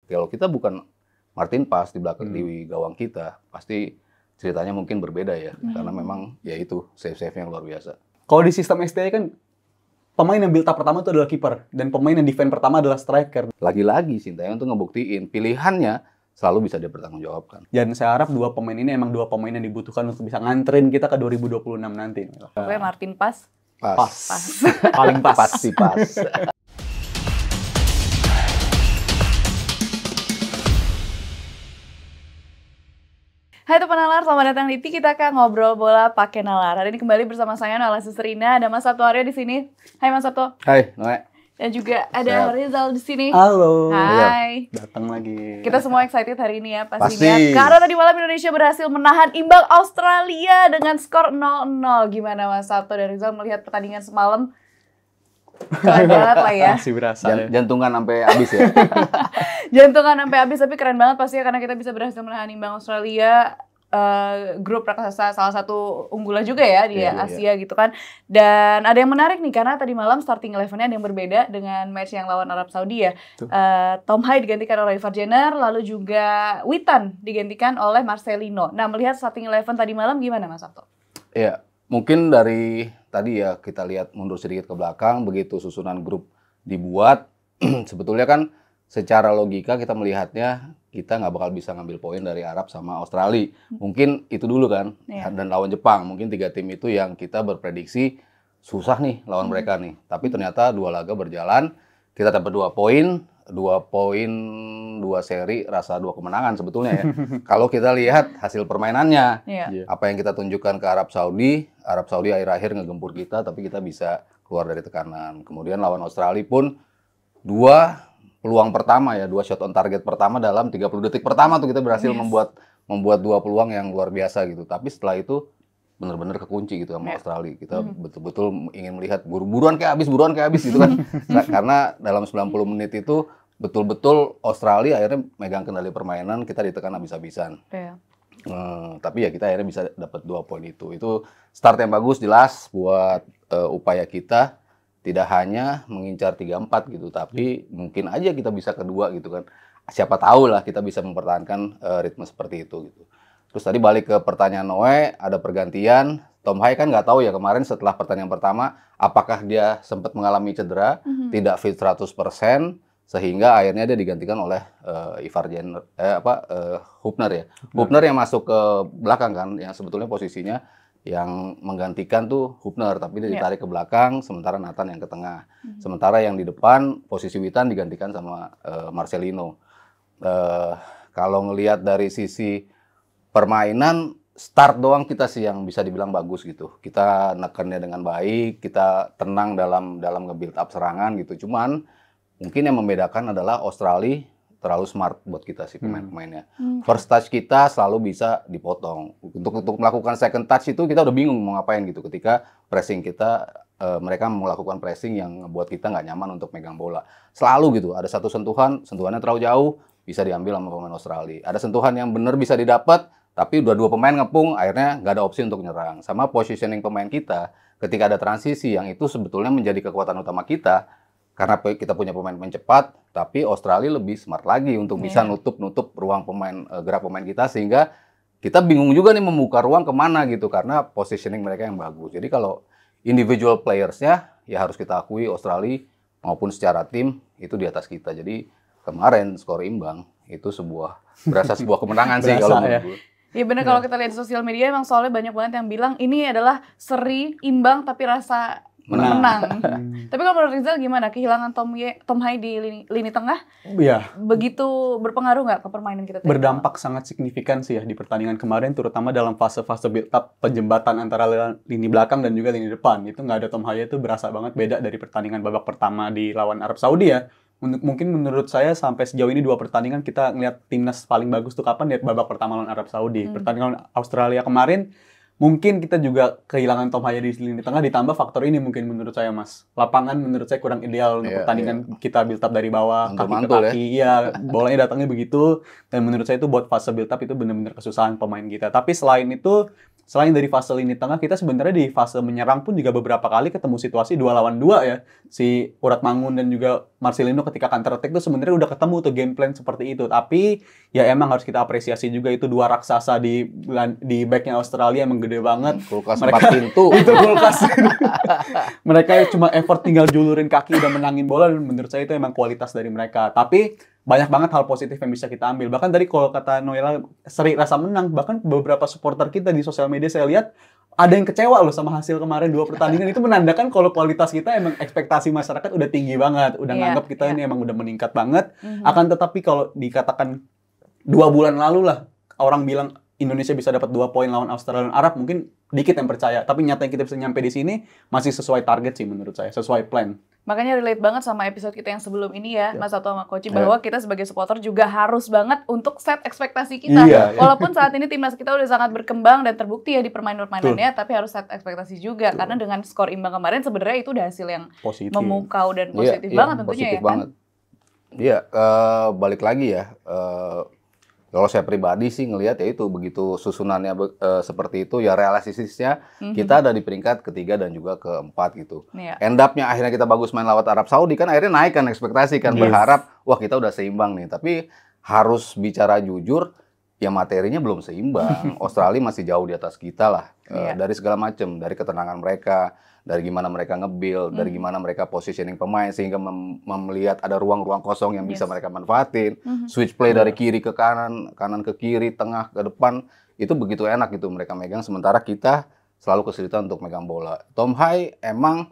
Kalau kita bukan Martin Paes di belakang di gawang kita, pasti ceritanya mungkin berbeda ya. Karena memang ya itu save-nya luar biasa. Kalau di sistem STI kan pemain yang build up pertama itu adalah kiper dan pemain yang defend pertama adalah striker. Lagi-lagi Sintayong tuh ngebuktiin pilihannya selalu bisa dipertanggungjawabkan. Dan saya harap dua pemain ini emang dua pemain yang dibutuhkan untuk bisa nganterin kita ke 2026 nanti. Pokoknya Martin Paes. Pas. Paling pas. Pasti pas. Hai Teman Nalar, selamat datang di Tiki Taka Ngobrol Bola Pakai Nalar. Hari ini kembali bersama saya Nala Suserina, ada Mas Sabto Aryo di sini. Hai Mas Sabto. Hai, Noe. Dan juga ada Rizal di sini. Halo. Hai. Datang lagi. Kita semua excited hari ini ya pastinya. Pasti. Karena tadi malam Indonesia berhasil menahan imbang Australia dengan skor 0-0. Gimana Mas Sabto dan Rizal melihat pertandingan semalam? Keren banget lah ya. Masih berasa ya. Jantungan sampai habis ya. Jantungan sampai habis, tapi keren banget pastinya karena kita bisa berhasil menahan imbang Australia. Grup raksasa salah satu unggulan juga ya di Asia gitu kan. Dan ada yang menarik nih karena tadi malam starting 11-nya ada yang berbeda dengan match yang lawan Arab Saudi ya. Tom Hai digantikan oleh Ivar Jenner, lalu juga Witan digantikan oleh Marcelino. Nah, melihat starting 11 tadi malam gimana Mas Sabto? Iya, mungkin dari tadi ya kita lihat mundur sedikit ke belakang, begitu susunan grup dibuat, sebetulnya kan secara logika kita melihatnya kita nggak bakal bisa ngambil poin dari Arab sama Australia. Mungkin itu dulu kan, dan lawan Jepang. Mungkin 3 tim itu yang kita berprediksi susah nih lawan mereka nih. Tapi ternyata 2 laga berjalan, kita dapat 2 poin, 2 seri, rasa 2 kemenangan sebetulnya ya. Kalau kita lihat hasil permainannya, apa yang kita tunjukkan ke Arab Saudi akhir-akhir ngegempur kita, tapi kita bisa keluar dari tekanan. Kemudian lawan Australia pun 2 peluang pertama ya, 2 shot on target pertama dalam 30 detik pertama tuh kita berhasil membuat 2 peluang yang luar biasa gitu. Tapi setelah itu benar-benar kekunci gitu sama Australia. Kita betul-betul ingin melihat buruan kayak habis gitu kan. Karena dalam 90 menit itu betul-betul Australia akhirnya megang kendali permainan, kita ditekan habis-habisan. Tapi ya kita akhirnya bisa dapat 2 poin itu. Itu start yang bagus jelas buat upaya kita. Tidak hanya mengincar 3-4 gitu, tapi mungkin aja kita bisa kedua gitu kan. Siapa tahu lah kita bisa mempertahankan ritme seperti itu gitu. Terus tadi balik ke pertanyaan Noe, ada pergantian. Tom Hai kan nggak tahu ya kemarin setelah pertandingan pertama, apakah dia sempat mengalami cedera, tidak fit 100%, sehingga akhirnya dia digantikan oleh Ivar Jenner, Hubner ya. Hubner yang masuk ke belakang kan, yang sebetulnya posisinya yang menggantikan tuh Hubner, tapi dia ditarik ke belakang, sementara Nathan yang ke tengah. Sementara yang di depan, posisi Witan digantikan sama Marcelino. Kalau ngelihat dari sisi permainan, start doang kita sih yang bisa dibilang bagus gitu. Kita nekannya dengan baik, kita tenang dalam nge-build up serangan gitu. Cuman mungkin yang membedakan adalah Australia terlalu smart buat kita sih pemain-pemainnya. First touch kita selalu bisa dipotong. Untuk melakukan second touch itu kita udah bingung mau ngapain gitu. Ketika pressing kita, mereka melakukan pressing yang membuat kita nggak nyaman untuk megang bola. Selalu gitu, ada satu sentuhannya terlalu jauh, bisa diambil sama pemain Australia. Ada sentuhan yang benar bisa didapat, tapi udah 2 pemain ngepung, akhirnya nggak ada opsi untuk nyerang. Sama positioning pemain kita, ketika ada transisi yang itu sebetulnya menjadi kekuatan utama kita, karena kita punya pemain cepat, tapi Australia lebih smart lagi untuk bisa nutup ruang gerak pemain kita, sehingga kita bingung juga nih membuka ruang kemana gitu, karena positioning mereka yang bagus. Jadi kalau individual players-nya, ya harus kita akui Australia maupun secara tim itu di atas kita. Jadi kemarin skor imbang itu berasa sebuah kemenangan sih kalau menurut gue. Iya benar, kalau kita lihat di sosial media emang soalnya banyak banget yang bilang ini adalah seri imbang tapi rasa menang. Tapi kalau menurut Rizal gimana? Kehilangan Tom Hai di lini tengah begitu berpengaruh nggak ke permainan kita? Berdampak sangat signifikan sih ya di pertandingan kemarin, terutama dalam fase-fase build up penjembatan antara lini belakang dan juga lini depan. Itu nggak ada Tom Hai itu berasa banget beda dari pertandingan babak pertama di lawan Arab Saudi ya. Mungkin menurut saya sampai sejauh ini 2 pertandingan kita ngeliat timnas paling bagus tuh kapan, lihat babak pertama lawan Arab Saudi. Pertandingan Australia kemarin mungkin kita juga kehilangan Tom Hai di lini tengah, ditambah faktor ini mungkin menurut saya Mas. Lapangan menurut saya kurang ideal untuk pertandingan kita build up dari bawah, kaki ke kaki. Iya, bolanya datangnya begitu. Dan menurut saya itu buat fase build up itu benar-benar kesusahan pemain kita. Tapi selain itu, selain dari fase lini tengah, kita sebenarnya di fase menyerang pun juga beberapa kali ketemu situasi 2 lawan 2 ya. Si Urat Mangun dan juga Marcelino ketika counter attack tuh sebenarnya udah ketemu tuh game plan seperti itu. Tapi ya emang harus kita apresiasi juga itu dua raksasa di backnya Australia emang gede banget. Kulkas Mereka 4 pintu. itu kulkas. Mereka cuma effort tinggal julurin kaki udah menangin bola, dan menurut saya itu emang kualitas dari mereka. Tapi banyak banget hal positif yang bisa kita ambil. Bahkan tadi kalau kata Noella seri rasa menang, bahkan beberapa supporter kita di sosial media saya lihat ada yang kecewa loh sama hasil kemarin 2 pertandingan. Itu menandakan kalau kualitas kita emang ekspektasi masyarakat udah tinggi banget. Udah nganggap kita ini emang udah meningkat banget. Akan tetapi kalau dikatakan 2 bulan lalu lah, orang bilang Indonesia bisa dapat 2 poin lawan Australia dan Arab, mungkin dikit yang percaya. Tapi nyata yang kita bisa nyampe di sini masih sesuai target sih menurut saya, sesuai plan. Makanya relate banget sama episode kita yang sebelum ini ya, Mas Sato sama Koci, bahwa kita sebagai supporter juga harus banget untuk set ekspektasi kita. Walaupun saat ini timnas kita udah sangat berkembang dan terbukti ya di permainan-permainannya, tapi harus set ekspektasi juga. Karena dengan skor imbang kemarin sebenarnya itu udah hasil yang memukau dan positif banget tentunya positif ya banget. Iya, balik lagi ya. Kalau saya pribadi sih ngelihat ya itu begitu susunannya seperti itu ya, realistisnya kita ada di peringkat ketiga dan juga keempat gitu. End up-nya akhirnya kita bagus main lawan Arab Saudi kan akhirnya naik kan ekspektasi kan, berharap wah kita udah seimbang nih. Tapi harus bicara jujur ya, materinya belum seimbang. Australia masih jauh di atas kita lah dari segala macam, dari ketenangan mereka, dari gimana mereka nge-build, dari gimana mereka positioning pemain sehingga melihat ada ruang-ruang kosong yang bisa mereka manfaatin. Switch play dari kiri ke kanan, kanan ke kiri, tengah ke depan, itu begitu enak gitu mereka megang, sementara kita selalu kesulitan untuk megang bola. Tom Hai emang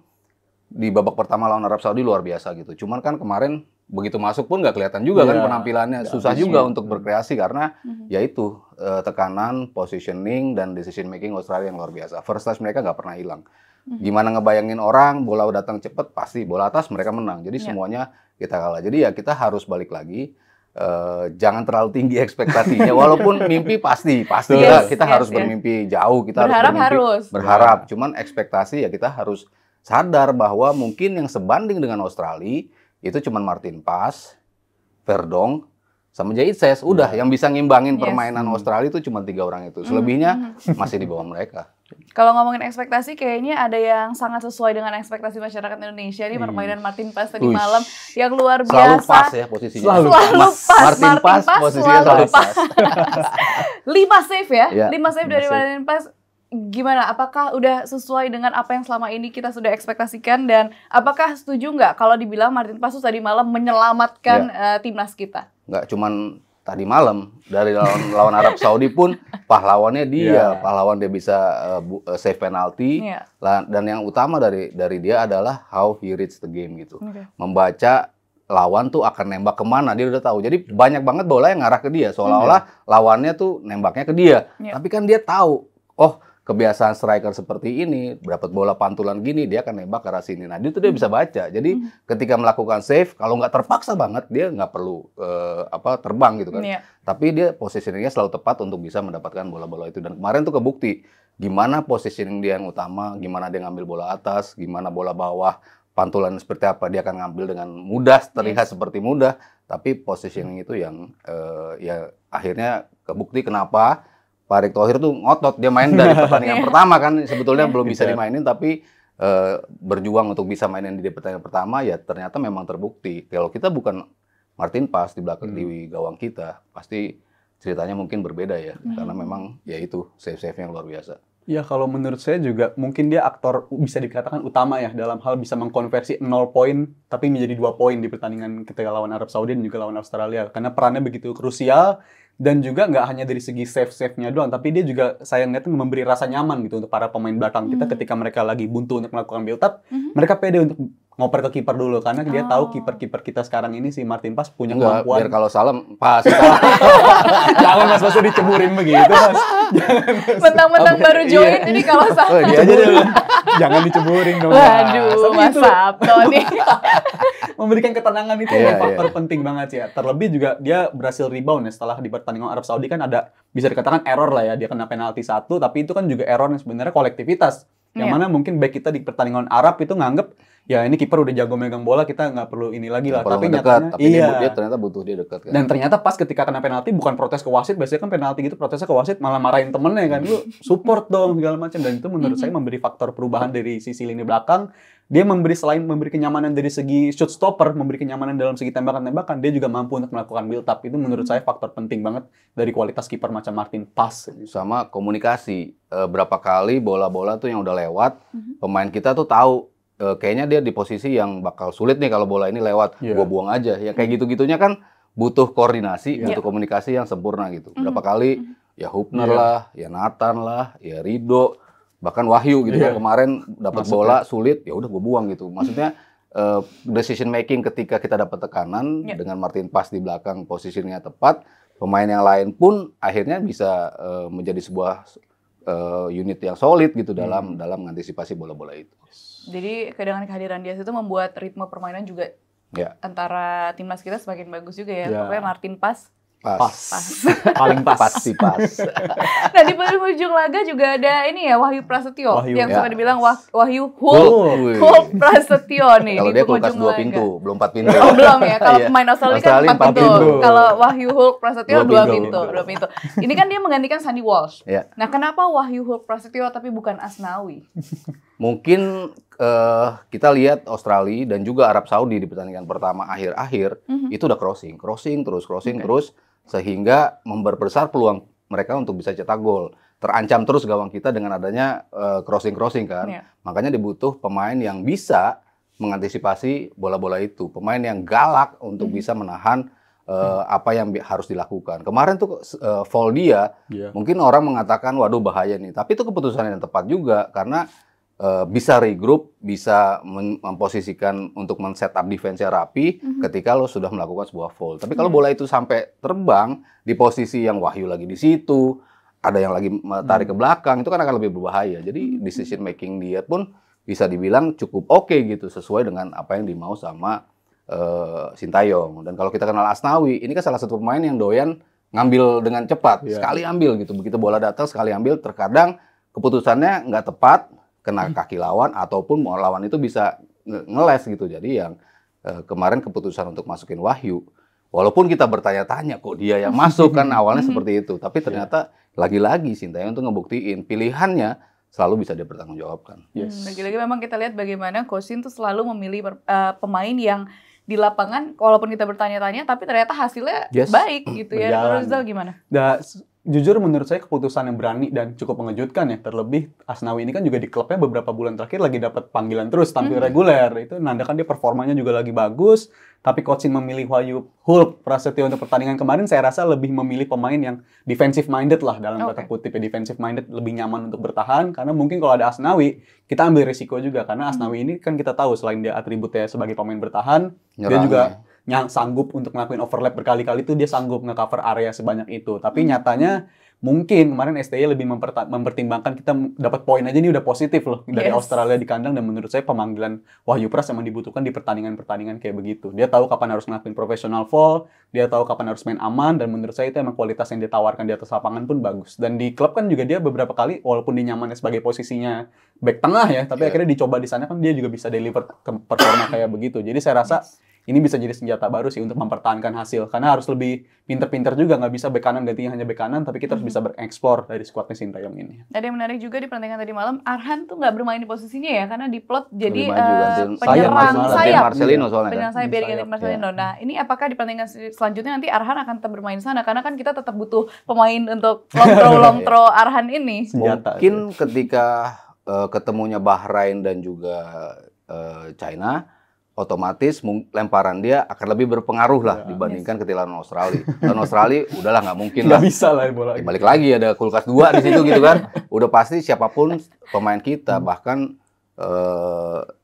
di babak pertama lawan Arab Saudi luar biasa gitu. Cuman kan kemarin begitu masuk pun nggak kelihatan juga kan penampilannya. Susah juga untuk berkreasi karena yaitu tekanan, positioning, dan decision making Australia yang luar biasa. First touch mereka nggak pernah hilang. Gimana ngebayangin orang, bola datang cepet, pasti bola atas mereka menang. Jadi semuanya kita kalah. Jadi ya kita harus balik lagi. Jangan terlalu tinggi ekspektasinya. Walaupun mimpi pasti kita harus bermimpi jauh. Kita berharap. Cuman ekspektasi ya kita harus sadar bahwa mungkin yang sebanding dengan Australia itu cuman Martin Pas, Verdong, sama Jait Ses. Udah yang bisa ngimbangin permainan Australia itu cuma 3 orang itu. Selebihnya masih di bawah mereka. Kalau ngomongin ekspektasi, kayaknya ada yang sangat sesuai dengan ekspektasi masyarakat Indonesia nih, permainan Martin Pas tadi malam yang luar biasa. Selalu pas ya posisinya. Selalu pas. Martin Pas posisinya selalu pas. 5 save ya, 5 save dari Martin Pas. Gimana? Apakah udah sesuai dengan apa yang selama ini kita sudah ekspektasikan, dan apakah setuju nggak kalau dibilang Martin Pas tadi malam menyelamatkan timnas kita? Nggak cuman tadi malam, dari lawan Arab Saudi pun pahlawannya dia, pahlawan dia bisa save penalti, dan yang utama dari dia adalah how he reads the game gitu, membaca lawan tuh akan nembak kemana dia udah tahu. Jadi banyak banget bola yang ngarah ke dia, seolah-olah lawannya tuh nembaknya ke dia, tapi kan dia tahu, oh kebiasaan striker seperti ini, dapat bola pantulan gini, dia akan nembak ke arah sini. Nah, itu dia bisa baca. Jadi, ketika melakukan save, kalau nggak terpaksa banget, dia nggak perlu terbang gitu kan. Tapi dia positioningnya selalu tepat untuk bisa mendapatkan bola-bola itu. Dan kemarin tuh kebukti, gimana positioning dia yang utama, gimana dia ngambil bola atas, gimana bola bawah, pantulan seperti apa, dia akan ngambil dengan mudah, terlihat seperti mudah. Tapi positioning itu yang ya akhirnya kebukti kenapa Pak Erick Thohir tuh ngotot, dia main dari pertandingan pertama kan, sebetulnya belum bisa dimainin, tapi berjuang untuk bisa mainin di pertandingan pertama, ya ternyata memang terbukti. Kalau kita bukan Martin Pas di belakang di gawang kita, pasti ceritanya mungkin berbeda ya, karena memang ya itu save-save yang luar biasa. Ya kalau menurut saya juga mungkin dia aktor bisa dikatakan utama ya dalam hal bisa mengkonversi 0 poin tapi menjadi 2 poin di pertandingan ketika lawan Arab Saudi dan juga lawan Australia, karena perannya begitu krusial. Dan juga nggak hanya dari segi save-nya doang, tapi dia juga saya ngeliatnya memberi rasa nyaman gitu untuk para pemain belakang kita ketika mereka lagi buntu untuk melakukan build up, mereka pede untuk ngoper ke kiper dulu, karena dia tahu kiper kita sekarang ini si Martin Pas punya kemampuan. Biar kalau salah pas. Jangan Mas diceburin begitu Mas. Mentang-mentang baru join, jadi kalau salah. Dia aja deh. Jangan diceburin dong. Waduh, Mas Sabto nih. Memberikan ketenangan itu faktor penting banget sih ya. Terlebih juga dia berhasil rebound ya setelah di pertandingan Arab Saudi kan ada bisa dikatakan error lah ya, dia kena penalti 1, tapi itu kan juga error yang sebenarnya kolektivitas. Yang mana mungkin back kita di pertandingan Arab itu nganggep ya ini kiper udah jago megang bola, kita nggak perlu ini lagi lah. Tapi nyatanya dia ternyata butuh dia dekat kan. Dan ternyata pas ketika kena penalti bukan protes ke wasit, biasanya kan penalti gitu protesnya ke wasit malah marahin temennya kan, lu support dong segala macam, dan itu menurut saya memberi faktor perubahan dari sisi lini belakang. dia selain memberi kenyamanan dari segi shot stopper, memberi kenyamanan dalam segi tembakan-tembakan, dia juga mampu untuk melakukan build up. Itu menurut saya faktor penting banget dari kualitas kiper macam Martin Paes. Sama komunikasi. Berapa kali bola-bola tuh yang udah lewat, pemain kita tuh tahu kayaknya dia di posisi yang bakal sulit nih kalau bola ini lewat, gua buang aja. Ya kayak gitu-gitunya kan butuh koordinasi, butuh komunikasi yang sempurna gitu. Berapa kali ya Hubner lah, ya Nathan lah, ya Rido, bahkan Wahyu gitu kan kemarin dapat bola sulit, ya udah gue buang gitu. Maksudnya decision making ketika kita dapat tekanan dengan Martin Paes di belakang posisinya tepat, pemain yang lain pun akhirnya bisa menjadi sebuah unit yang solid gitu dalam mengantisipasi bola-bola itu. Jadi dengan kehadiran dia itu membuat ritme permainan juga antara timnas kita semakin bagus juga ya. Pokoknya Martin Paes Pas. Paling pas. Pasti pas. Nah di ujung laga juga ada ini ya Wahyu Prasetyo yang suka dibilang Wahyu Hulk Prasetyo nih. Kalau dia kulkas 2 pintu, belum 4 pintu. Oh belum ya, kalau pemain Australia kan 4 pintu. Kalau Wahyu Hulk Prasetyo 2 pintu. Ini kan dia menggantikan Sandy Walsh. Nah kenapa Wahyu Hulk Prasetyo tapi bukan Asnawi? Mungkin kita lihat Australia dan juga Arab Saudi di pertandingan pertama akhir-akhir itu udah crossing terus sehingga memperbesar peluang mereka untuk bisa cetak gol. Terancam terus gawang kita dengan adanya crossing kan. Makanya dibutuh pemain yang bisa mengantisipasi bola-bola itu, pemain yang galak untuk bisa menahan apa yang harus dilakukan. Kemarin tuh foul dia, mungkin orang mengatakan waduh bahaya nih, tapi itu keputusan yang tepat juga karena bisa regroup, bisa memposisikan untuk men-setup defense-nya rapi ketika lo sudah melakukan sebuah foul. Tapi kalau bola itu sampai terbang di posisi yang Wahyu lagi di situ, ada yang lagi tarik ke belakang, itu kan akan lebih berbahaya. Jadi decision making dia pun bisa dibilang cukup oke gitu, sesuai dengan apa yang dimau sama Sintayong. Dan kalau kita kenal Asnawi, ini kan salah satu pemain yang doyan ngambil dengan cepat, sekali ambil gitu. Begitu bola datang sekali ambil, terkadang keputusannya nggak tepat, kena kaki lawan ataupun lawan itu bisa ngeles gitu. Jadi yang kemarin keputusan untuk masukin Wahyu, walaupun kita bertanya-tanya kok dia yang masuk kan awalnya seperti itu, tapi ternyata lagi-lagi Sintayong untuk ngebuktiin pilihannya selalu bisa dipertanggungjawabkan. Lagi-lagi memang kita lihat bagaimana Coach Shin tuh selalu memilih pemain yang di lapangan walaupun kita bertanya-tanya tapi ternyata hasilnya baik gitu ya. Menurut Zal gimana? Jujur menurut saya keputusan yang berani dan cukup mengejutkan ya. Terlebih Asnawi ini kan juga di klubnya beberapa bulan terakhir lagi dapat panggilan terus tampil reguler. Itu nandakan dia performanya juga lagi bagus. Tapi Coach Shin memilih Wahyu Hulk Prasetyo untuk pertandingan kemarin, saya rasa lebih memilih pemain yang defensive minded lah dalam kata kutip ya. Defensive minded, lebih nyaman untuk bertahan. Karena mungkin kalau ada Asnawi, kita ambil risiko juga. Karena Asnawi ini kan kita tahu selain dia atributnya sebagai pemain bertahan, dia juga yang sanggup untuk ngelakuin overlap berkali-kali itu, dia sanggup nge-cover area sebanyak itu. Tapi nyatanya mungkin kemarin STY lebih mempertimbangkan kita dapat poin aja ini udah positif loh dari Australia di kandang, dan menurut saya pemanggilan Wahyu Pras emang dibutuhkan di pertandingan-pertandingan kayak begitu. Dia tahu kapan harus ngelakuin professional foul, dia tahu kapan harus main aman, dan menurut saya itu emang kualitas yang ditawarkan di atas lapangan pun bagus. Dan di klub kan juga dia beberapa kali walaupun dia nyamannya sebagai posisinya back tengah ya, tapi akhirnya dicoba di sana kan dia juga bisa deliver performa kayak begitu. Jadi saya rasa ini bisa jadi senjata baru sih untuk mempertahankan hasil. Karena harus lebih pinter-pinter juga, nggak bisa bek kanan gantinya hanya bek kanan, tapi kita harus bisa bereksplor dari skuadnya Sintayong ini. Ada yang menarik juga di pertandingan tadi malam, Arhan tuh nggak bermain di posisinya ya, karena diplot jadi penyerang sayap. Marcelino soalnya penyerang sayap biar diganti Marcelino. Nah ini apakah di pertandingan selanjutnya nanti Arhan akan tetap bermain sana? Karena kan kita tetap butuh pemain untuk long throw Arhan ini. Mungkin ketika ketemunya Bahrain dan juga China, otomatis lemparan dia akan lebih berpengaruh lah dibandingkan ketika lawan Australia. Lawan Australia udahlah nggak mungkin lah. Nggak bisa lah bola. Balik lagi ada kulkas 2 di situ gitu kan. Udah pasti siapapun pemain kita, bahkan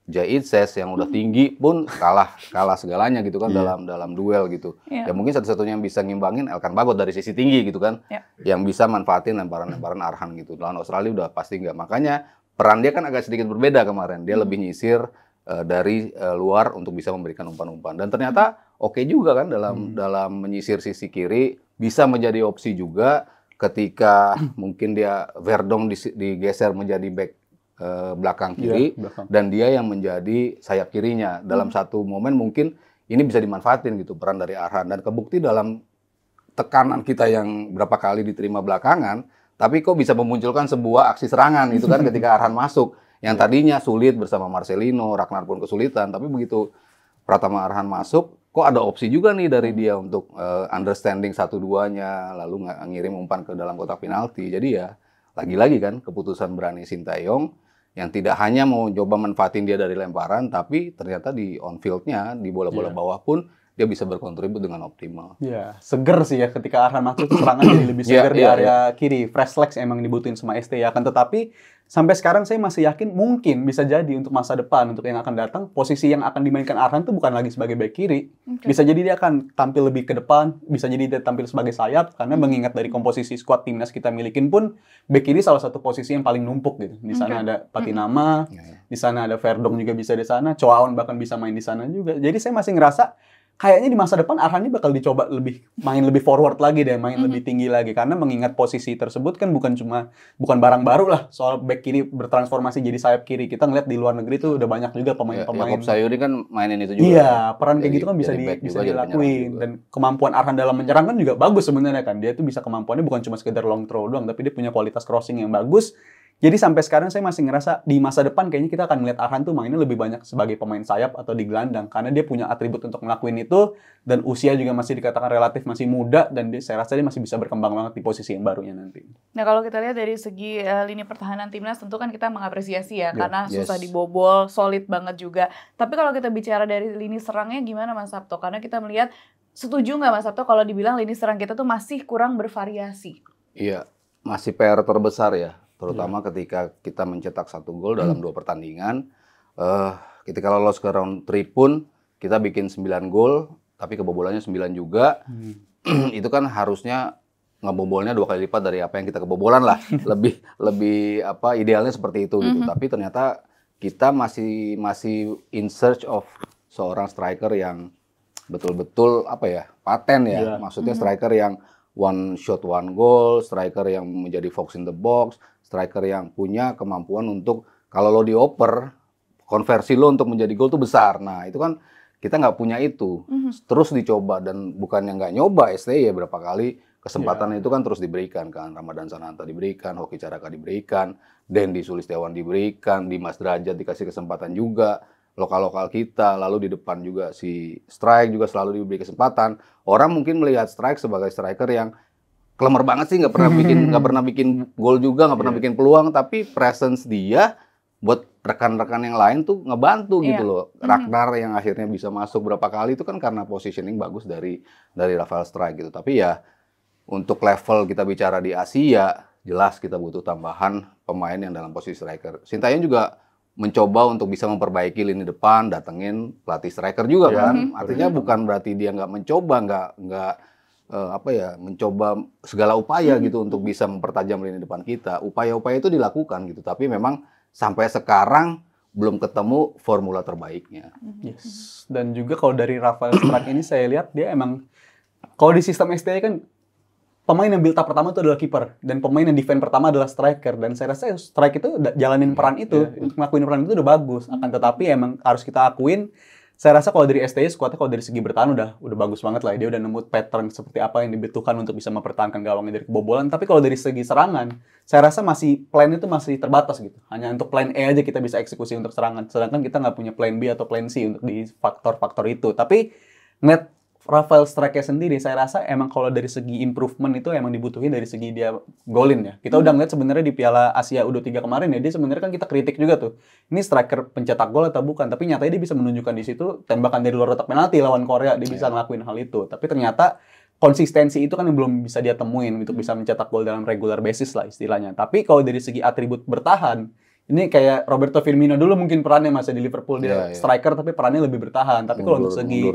Jaid Ses yang udah tinggi pun kalah segalanya gitu kan dalam duel gitu. Ya mungkin satu-satunya yang bisa ngimbangin Elkan Bagot dari sisi tinggi gitu kan. Yang bisa manfaatin lemparan-lemparan Arhan gitu. Lawan Australia udah pasti nggak. Makanya peran dia kan agak sedikit berbeda kemarin. Dia lebih nyisir dari luar untuk bisa memberikan umpan-umpan, dan ternyata oke juga kan dalam menyisir sisi kiri, bisa menjadi opsi juga ketika mungkin dia Verdong digeser menjadi back belakang kiri, dan dia yang menjadi sayap kirinya. Dalam satu momen mungkin ini bisa dimanfaatin gitu peran dari Arhan, dan kebukti dalam tekanan kita yang berapa kali diterima belakangan, tapi kok bisa memunculkan sebuah aksi serangan itu kan ketika Arhan masuk. Yang tadinya sulit bersama Marcelino, Ragnar pun kesulitan, tapi begitu Pratama Arhan masuk, kok ada opsi juga nih dari dia untuk understanding 1-2-nya, lalu ngirim umpan ke dalam kotak penalti. Jadi ya, lagi-lagi kan keputusan berani Sintayong yang tidak hanya mau coba manfaatin dia dari lemparan, tapi ternyata di on field-nya, di bola-bola bawah pun dia bisa berkontribut dengan optimal. Iya, seger sih ya ketika Arhan masuk serangan jadi lebih seger di area kiri. Fresh legs emang dibutuhin sama ST ya. Akan tetapi sampai sekarang saya masih yakin mungkin bisa jadi untuk masa depan, untuk yang akan datang, posisi yang akan dimainkan Arhan itu bukan lagi sebagai back kiri. Bisa jadi dia akan tampil lebih ke depan, bisa jadi dia tampil sebagai sayap, karena mengingat dari komposisi skuad timnas kita milikin pun, back kiri salah satu posisi yang paling numpuk gitu. Di sana ada Patinama, di sana ada Verdong juga bisa di sana, Choaon bahkan bisa main di sana juga. Jadi saya masih ngerasa kayaknya di masa depan Arhan ini bakal dicoba main lebih forward lagi deh, main lebih tinggi lagi, karena mengingat posisi tersebut kan bukan barang baru lah soal back kiri bertransformasi jadi sayap kiri. Kita ngeliat di luar negeri tuh udah banyak juga pemain-pemain. Yakob Sayuri kan mainin itu juga. Iya, peran kayak gitu kan bisa dilakuin, dan kemampuan Arhan dalam menyerang kan juga bagus sebenarnya kan. Dia tuh bisa kemampuannya bukan cuma sekedar long throw doang, tapi dia punya kualitas crossing yang bagus. Jadi sampai sekarang saya masih ngerasa di masa depan kayaknya kita akan melihat Arhan tuh mainnya lebih banyak sebagai pemain sayap atau di gelandang, karena dia punya atribut untuk ngelakuin itu, dan usia juga masih dikatakan relatif masih muda, dan saya rasa dia masih bisa berkembang banget di posisi yang barunya nanti. Nah kalau kita lihat dari segi lini pertahanan timnas tentu kan kita mengapresiasi ya, karena susah dibobol, solid banget juga. Tapi kalau kita bicara dari lini serangnya gimana Mas Sabto? Karena kita melihat, setuju nggak Mas Sabto kalau dibilang lini serang kita tuh masih kurang bervariasi? Iya, masih PR terbesar ya. Terutama ketika kita mencetak 1 gol dalam 2 pertandingan. Ketika lolos ke round 3 pun kita bikin 9 gol, tapi kebobolannya 9 juga. Itu kan harusnya ngebobolnya 2 kali lipat dari apa yang kita kebobolan lah. lebih idealnya seperti itu gitu. Tapi ternyata kita masih in search of seorang striker yang betul-betul paten ya. Maksudnya striker yang one shot one goal, striker yang menjadi fox in the box, striker yang punya kemampuan untuk kalau lo dioper, konversi lo untuk menjadi gol tuh besar. Nah itu kan kita nggak punya itu. Terus dicoba, dan bukan yang nggak nyoba STY berapa kali kesempatan itu kan terus diberikan kan. Ramadan Sananta diberikan, Hoki Caraka diberikan, Dendi Sulistiawan diberikan, Dimas Derajat dikasih kesempatan juga. Lokal-lokal kita, lalu di depan juga si Strike juga selalu diberi kesempatan. Orang mungkin melihat Strike sebagai striker yang klemer banget sih, nggak pernah bikin gol juga, nggak pernah bikin peluang, tapi presence dia buat rekan-rekan yang lain tuh ngebantu gitu loh. Ragnar yang akhirnya bisa masuk berapa kali itu kan karena positioning bagus dari Rafael Strike gitu. Tapi ya untuk level kita bicara di Asia, jelas kita butuh tambahan pemain yang dalam posisi striker. Sintayong juga mencoba untuk bisa memperbaiki lini depan, datengin pelatih striker juga kan. Artinya bukan berarti dia nggak mencoba, nggak mencoba segala upaya gitu untuk bisa mempertajam lini depan kita. Upaya-upaya itu dilakukan gitu, tapi memang sampai sekarang belum ketemu formula terbaiknya. Yes. Dan juga kalau dari Rafael Strike ini saya lihat dia emang, kalau di sistem STI kan pemain yang build up pertama itu adalah kiper, dan pemain yang defend pertama adalah striker, dan saya rasa Strike itu jalanin peran itu, untuk ngelakuin peran itu udah bagus. Akan tetapi emang harus kita akuin, saya rasa kalau dari STI skuadnya kalau dari segi bertahan udah bagus banget lah. Dia udah nemu pattern seperti apa yang dibutuhkan untuk bisa mempertahankan gawangnya dari kebobolan. Tapi kalau dari segi serangan, saya rasa plan itu masih terbatas gitu. Hanya untuk plan E aja kita bisa eksekusi untuk serangan. Sedangkan kita nggak punya plan B atau plan C untuk di faktor-faktor itu. Tapi ngeliat Rafael Strike sendiri, saya rasa emang kalau dari segi improvement itu emang dibutuhin dari segi dia golin ya. Kita udah ngeliat sebenarnya di Piala Asia U23 kemarin ya, dia sebenarnya kan kita kritik juga tuh. Ini striker pencetak gol atau bukan, tapi nyatanya dia bisa menunjukkan di situ tembakan dari luar kotak penalti lawan Korea, dia bisa ngelakuin hal itu. Tapi ternyata konsistensi itu kan yang belum bisa dia temuin untuk bisa mencetak gol dalam regular basis lah istilahnya. Tapi kalau dari segi atribut bertahan, ini kayak Roberto Firmino dulu mungkin perannya masih di Liverpool, dia striker tapi perannya lebih bertahan. Tapi kalau untuk segi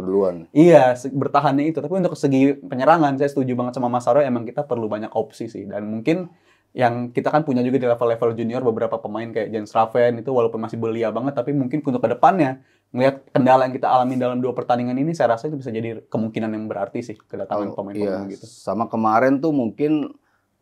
bertahannya itu, tapi untuk segi penyerangan saya setuju banget sama Mas Saro, emang kita perlu banyak opsi sih. Dan mungkin yang kita kan punya juga di level-level junior beberapa pemain kayak Jens Raven itu walaupun masih belia banget, tapi mungkin untuk ke depannya ngelihat kendala yang kita alami dalam 2 pertandingan ini, saya rasa itu bisa jadi kemungkinan yang berarti sih kedatangan pemain-pemain gitu. Sama kemarin tuh mungkin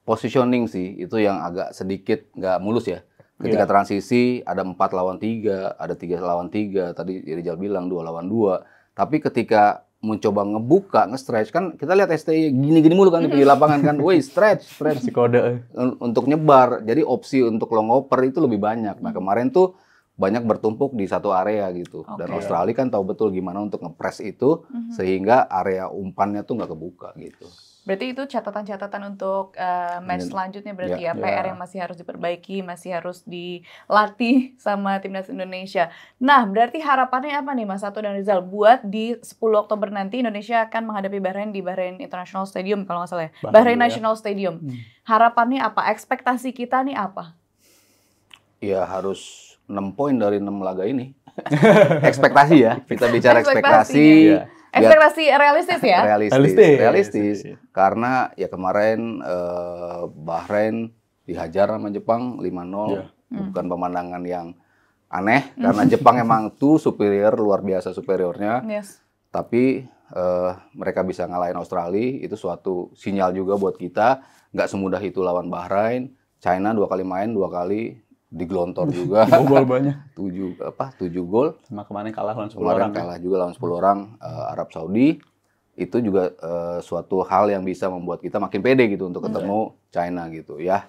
positioning sih itu yang agak sedikit nggak mulus ya. Ketika transisi ada 4 lawan 3, ada 3 lawan 3, tadi Rizal bilang 2 lawan 2. Tapi ketika mencoba ngebuka, nge-stretch, kan kita lihat STI gini-gini mulu kan di lapangan kan, woi stretch si kode untuk nyebar. Jadi opsi untuk long oper itu lebih banyak. Nah kemarin tuh banyak bertumpuk di satu area gitu. Dan Oke. Australia kan tahu betul gimana untuk ngepres itu sehingga area umpannya tuh nggak kebuka gitu. Berarti itu catatan-catatan untuk match selanjutnya berarti ya, PR yang masih harus diperbaiki, masih harus dilatih sama timnas Indonesia. Nah, berarti harapannya apa nih Mas Sato dan Rizal buat di 10 Oktober nanti Indonesia akan menghadapi Bahrain di Bahrain International Stadium kalau nggak salah ya. Bahrain National Stadium. Harapannya apa? Ekspektasi kita nih apa? Ya harus 6 poin dari 6 laga ini. Ekspektasi ya. Kita bicara ekspektasi. Ekspektasi realistis ya? Realistis. Karena ya kemarin Bahrain dihajar sama Jepang 5-0. Bukan pemandangan yang aneh. Karena Jepang emang tuh superior, luar biasa superiornya. Tapi mereka bisa ngalahin Australia. Itu suatu sinyal juga buat kita. Nggak semudah itu lawan Bahrain. China 2 kali main, 2 kali digelontor juga. Gol banyak. 7 gol. Sama kemarin kalah lawan 10 Kemarin orang. kalah juga lawan 10 orang Arab Saudi. Itu juga suatu hal yang bisa membuat kita makin pede gitu untuk ketemu China gitu ya.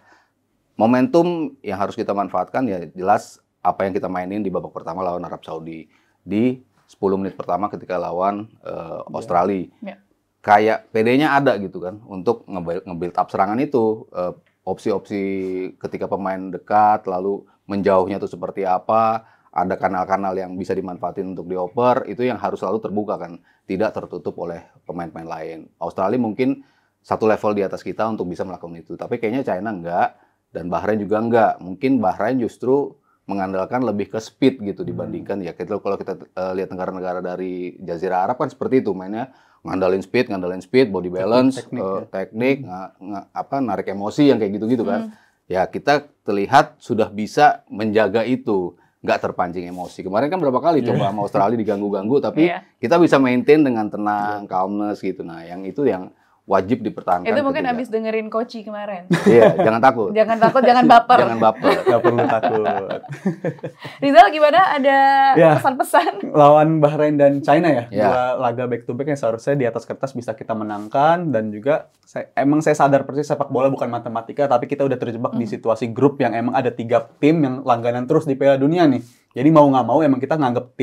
Momentum yang harus kita manfaatkan ya jelas apa yang kita mainin di babak pertama lawan Arab Saudi. Di 10 menit pertama ketika lawan Australia. Kayak PD-nya ada gitu kan untuk nge-build up serangan itu. Opsi-opsi ketika pemain dekat, lalu menjauhnya itu seperti apa, ada kanal-kanal yang bisa dimanfaatin untuk dioper, itu yang harus selalu terbuka kan, tidak tertutup oleh pemain-pemain lain. Australia mungkin satu level di atas kita untuk bisa melakukan itu, tapi kayaknya China enggak, dan Bahrain juga enggak. Mungkin Bahrain justru mengandalkan lebih ke speed gitu dibandingkan ya kalau kita lihat negara-negara dari Jazirah Arab kan seperti itu mainnya. Ngandalin speed, body balance, teknik, narik emosi yang kayak gitu-gitu kan. Ya kita terlihat sudah bisa menjaga itu, nggak terpancing emosi. Kemarin kan berapa kali coba sama Australia diganggu-ganggu, tapi kita bisa maintain dengan tenang, calmness gitu. Nah, yang itu yang wajib dipertahankan. Itu mungkin abis dengerin Koci kemarin. Iya, jangan takut. Jangan takut, jangan baper. Jangan baper. Nggak perlu takut. Rizal gimana? Ada pesan-pesan? Lawan Bahrain dan China ya. Dua laga back to back yang seharusnya di atas kertas bisa kita menangkan. Dan juga emang saya sadar persis sepak bola bukan matematika, tapi kita udah terjebak di situasi grup yang emang ada 3 tim yang langganan terus di Piala Dunia nih. Jadi mau nggak mau emang kita nganggap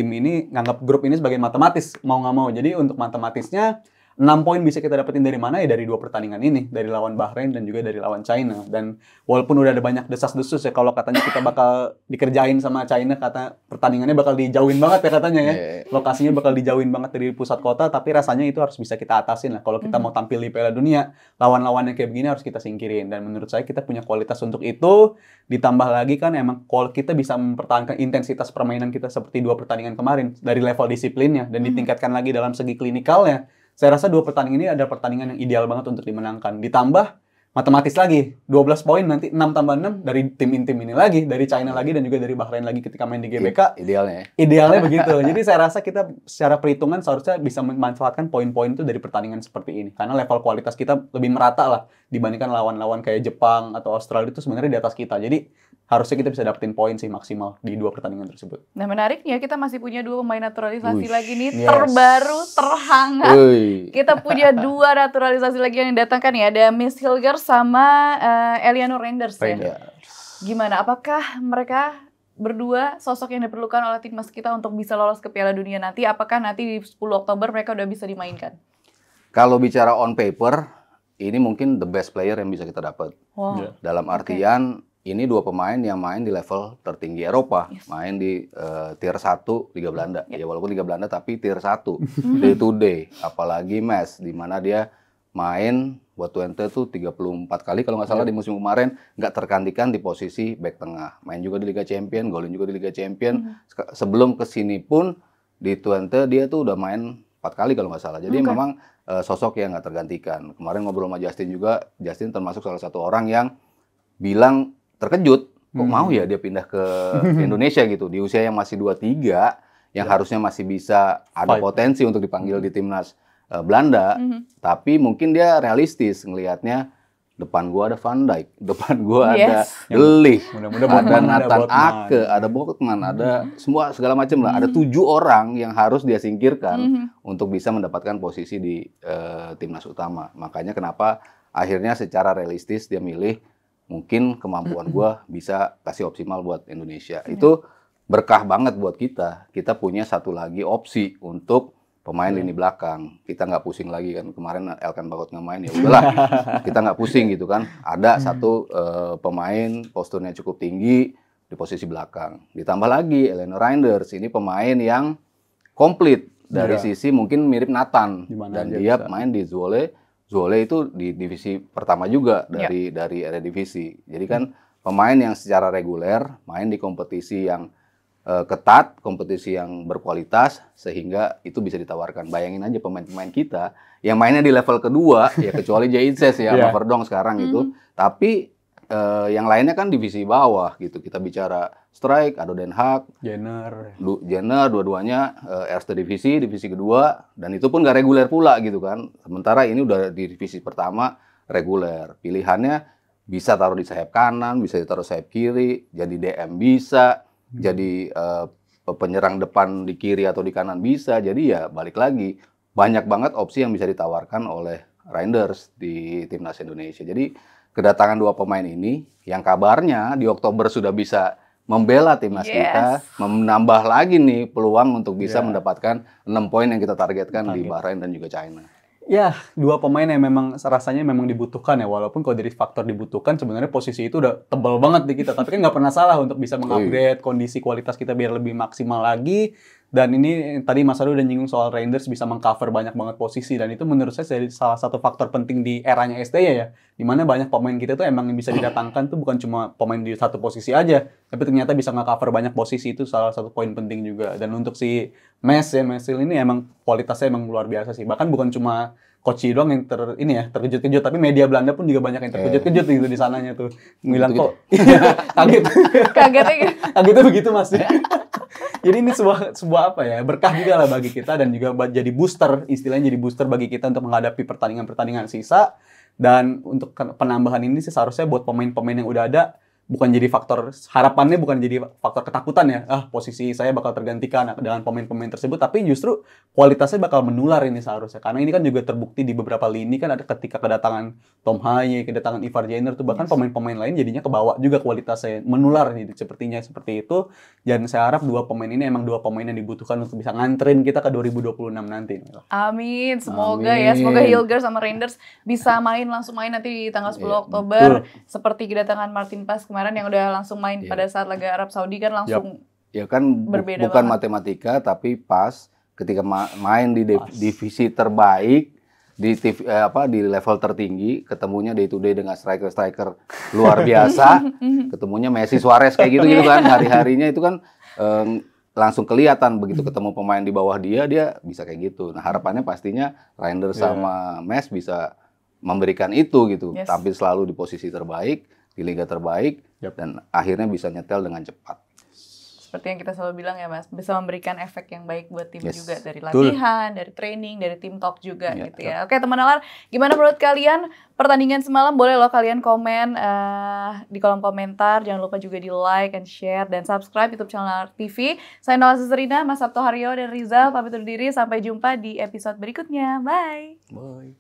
grup ini sebagai matematis, mau nggak mau. Jadi untuk matematisnya 6 poin bisa kita dapetin dari mana ya, dari 2 pertandingan ini, dari lawan Bahrain dan juga dari lawan China. Dan walaupun udah ada banyak desas-desus ya kalau katanya kita bakal dikerjain sama China, kata pertandingannya bakal dijauhin banget ya katanya ya. Lokasinya bakal dijauhin banget dari pusat kota, tapi rasanya itu harus bisa kita atasin lah. Kalau kita mau tampil di Piala Dunia, lawan-lawan yang kayak begini harus kita singkirin. Dan menurut saya kita punya kualitas untuk itu. Ditambah lagi kan emang kalau kita bisa mempertahankan intensitas permainan kita seperti 2 pertandingan kemarin dari level disiplinnya dan ditingkatkan lagi dalam segi klinikalnya. Saya rasa 2 pertandingan ini adalah pertandingan yang ideal banget untuk dimenangkan. Ditambah matematis lagi, 12 poin nanti 6 tambah 6 dari tim intim ini lagi, dari China lagi dan juga dari Bahrain lagi ketika main di GBK. Idealnya. Idealnya begitu. Jadi saya rasa kita secara perhitungan seharusnya bisa memanfaatkan poin-poin itu dari pertandingan seperti ini. Karena level kualitas kita lebih merata lah dibandingkan lawan-lawan kayak Jepang atau Australia itu sebenarnya di atas kita. Jadi harusnya kita bisa dapetin poin sih maksimal di 2 pertandingan tersebut. Nah menariknya kita masih punya 2 pemain naturalisasi lagi nih, terbaru, terhangat. Kita punya 2 naturalisasi lagi yang didatangkan ya, ada Miss Hilger sama Eliano Reinders ya. Gimana? Apakah mereka berdua sosok yang diperlukan oleh timnas kita untuk bisa lolos ke Piala Dunia nanti? Apakah nanti di 10 Oktober mereka udah bisa dimainkan? Kalau bicara on paper, ini mungkin the best player yang bisa kita dapat. Dalam artian ini 2 pemain yang main di level tertinggi Eropa, main di tier 1 Liga Belanda. Ya walaupun Liga Belanda tapi tier 1 day to day, apalagi match di mana dia main buat Twente tuh 34 kali kalau nggak salah di musim kemarin, nggak tergantikan di posisi back tengah. Main juga di Liga Champion, golin juga di Liga Champion. Sebelum kesini pun di Twente dia tuh udah main 4 kali kalau nggak salah. Jadi memang sosok yang nggak tergantikan. Kemarin ngobrol sama Justin juga, Justin termasuk salah satu orang yang bilang terkejut, kok mau ya dia pindah ke Indonesia gitu di usia yang masih 23, yang harusnya masih bisa ada potensi untuk dipanggil di timnas Belanda, tapi mungkin dia realistis ngelihatnya depan gua ada Van Dijk, depan gua ada De Ligt, ada Nathan Ake, ada Botman, ada semua segala macam lah, ada 7 orang yang harus dia singkirkan untuk bisa mendapatkan posisi di timnas utama. Makanya kenapa akhirnya secara realistis dia milih mungkin kemampuan gua bisa kasih optimal buat Indonesia. Itu berkah banget buat kita. Kita punya satu lagi opsi untuk pemain lini belakang. Kita nggak pusing lagi kan. Kemarin Elkan Bagot nggak main, ya udahlah. Kita nggak pusing gitu kan. Ada satu pemain posturnya cukup tinggi di posisi belakang. Ditambah lagi Eleno Reinders. Ini pemain yang komplit dari sisi mungkin mirip Nathan. Dan dia main di Zwolle. Zwolle itu di divisi pertama juga dari Eredivisie. Jadi kan pemain yang secara reguler main di kompetisi yang ketat, kompetisi yang berkualitas, sehingga itu bisa ditawarkan. Bayangin aja pemain-pemain kita yang mainnya di level kedua, ya kecuali Jaitzes ya, sama Verdong sekarang itu. Tapi yang lainnya kan divisi bawah gitu. Kita bicara Strike, ada Den Haag, Jenner, dua-duanya Eerste Divisi, divisi kedua, dan itu pun nggak reguler pula gitu kan. Sementara ini udah di divisi pertama reguler. Pilihannya bisa taruh di sayap kanan, bisa ditaruh sayap kiri, jadi DM bisa, jadi penyerang depan di kiri atau di kanan bisa. Jadi ya balik lagi, banyak banget opsi yang bisa ditawarkan oleh Reinders di Timnas Indonesia. Jadi kedatangan dua pemain ini, yang kabarnya di Oktober sudah bisa membela timnas kita, menambah lagi nih peluang untuk bisa mendapatkan 6 poin yang kita targetkan di Bahrain dan juga China. Ya, dua pemain yang memang rasanya memang dibutuhkan ya, walaupun kalau dari faktor dibutuhkan sebenarnya posisi itu udah tebal banget di kita, tapi kan nggak pernah salah untuk bisa mengupgrade kondisi kualitas kita biar lebih maksimal lagi. Dan ini tadi Mas Ado udah nyinggung soal Reinders bisa mengcover banyak banget posisi, dan itu menurut saya jadi salah satu faktor penting di eranya STY ya, dimana banyak pemain kita tuh emang yang bisa didatangkan tuh bukan cuma pemain di satu posisi aja, tapi ternyata bisa nge-cover banyak posisi, itu salah satu poin penting juga. Dan untuk si Messi ini emang kualitasnya emang luar biasa sih, bahkan bukan cuma Coach doang yang terkejut-kejut, tapi media Belanda pun juga banyak yang terkejut-kejut gitu di sananya tuh. Bilang kok kaget. Kagetnya begitu Mas. Jadi ini sebuah apa ya, berkah juga lah bagi kita, dan juga jadi booster, istilahnya jadi booster bagi kita untuk menghadapi pertandingan-pertandingan sisa. Dan untuk penambahan ini sih seharusnya buat pemain-pemain yang udah ada, bukan jadi faktor, harapannya bukan jadi faktor ketakutan ya, posisi saya bakal tergantikan dengan pemain-pemain tersebut, tapi justru kualitasnya bakal menular ini seharusnya. Karena ini kan juga terbukti di beberapa lini kan, ada ketika kedatangan Tom Haye, kedatangan Ivar Jenner tuh, bahkan pemain-pemain lain jadinya kebawa juga kualitasnya, menular nih, sepertinya seperti itu. Dan saya harap dua pemain ini emang dua pemain yang dibutuhkan untuk bisa nganterin kita ke 2026 nanti. Amin, semoga ya, semoga Hilgers sama Reinders bisa langsung main nanti di tanggal 10 Oktober, seperti kedatangan Martin Pas kemarin yang udah langsung main pada saat laga Arab Saudi kan langsung ya kan bukan banget. Matematika, tapi Pas ketika main di divisi terbaik di level tertinggi, ketemunya day to day dengan striker luar biasa, ketemunya Messi, Suarez kayak gitu kan, hari-harinya itu kan langsung kelihatan begitu ketemu pemain di bawah dia bisa kayak gitu. Nah, harapannya pastinya Reinders sama Mes bisa memberikan itu gitu, tampil selalu di posisi terbaik, di liga terbaik, dan akhirnya bisa nyetel dengan cepat. Seperti yang kita selalu bilang ya Mas, bisa memberikan efek yang baik buat tim juga, dari latihan, dari training, dari tim talk juga gitu ya. Oke teman Nalar, gimana menurut kalian pertandingan semalam? Boleh loh kalian komen di kolom komentar, jangan lupa juga di like and share dan subscribe YouTube channel Nalar TV. Saya Nala Suserina, Mas Sabto Haryo dan Rizal pamit undur diri, sampai jumpa di episode berikutnya. Bye. Bye.